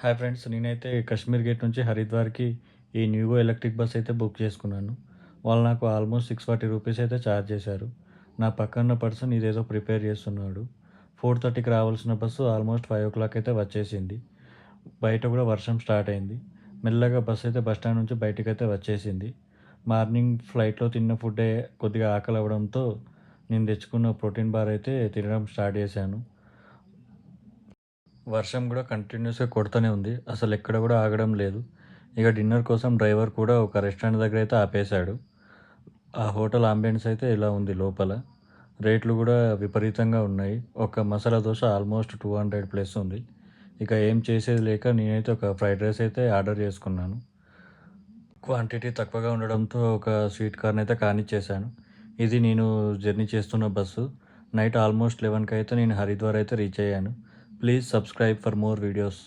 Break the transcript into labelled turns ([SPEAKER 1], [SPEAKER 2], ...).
[SPEAKER 1] Hi friends, నేనైతే Kashmir gate నుంచి హరిద్వార్‌కి ఈ న్యూగో ఎలక్ట్రిక్ బస్ అయితే బుక్ చేసుకున్నాను. వాళ్ళు నాకు ఆల్మోస్ట్ 640 రూపీస్ అయితే ఛార్జ్ చేశారు. నా పక్కన పర్సన్ ఇదేదో ప్రిపేర్ చేస్తున్నాడు. 4:30కి రావాల్సిన బస్సు ఆల్మోస్ట్ 5:00 అయితే వచ్చేసింది. బయట కూడా వర్షం స్టార్ట్ అయింది. మెల్లగా బస్ అయితే బస్ స్టాండ్ నుంచి బయటికైతే వచ్చేసింది. మార్నింగ్ ఫ్లైట్‌లో తిన్న ఫుడ్డే కొద్దిగా ఆకలి అవ్వడంతో నేను తెచ్చుకున్న ప్రోటీన్ బార్ అయితే తినడం స్టార్ట్ చేశాను. వర్షం కూడా కంటిన్యూస్‌గా కొడతనే ఉంది. అసలెక్కడ కూడా ఆగడం లేదు. ఇక డిన్నర్ కోసం డ్రైవర్ కూడా ఒక రెస్టారెంట్ దగ్గర అయితే ఆపేశాడు. ఆ హోటల్ అంబియన్స్ అయితే ఇలా ఉంది లోపల. రేట్లు కూడా విపరీతంగా ఉన్నాయి. ఒక మసాలా దోస ఆల్మోస్ట్ 200 ప్లస్ ఉంది. ఇక ఏం చేసేది లేక నేనైతే ఒక ఫ్రైడ్ రైస్ అయితే ఆర్డర్ చేసుకున్నాను. క్వాంటిటీ తక్కువగా ఉండడంతో ఒక స్వీట్ కార్న్ అయితే కానిచ్చేశాను. ఇది నేను జర్నీ చేస్తున్న బస్సు. నైట్ ఆల్మోస్ట్ 11కి అయితే నేను హరిద్వార్ అయితే రీచ్ అయ్యాను. Please subscribe for more videos.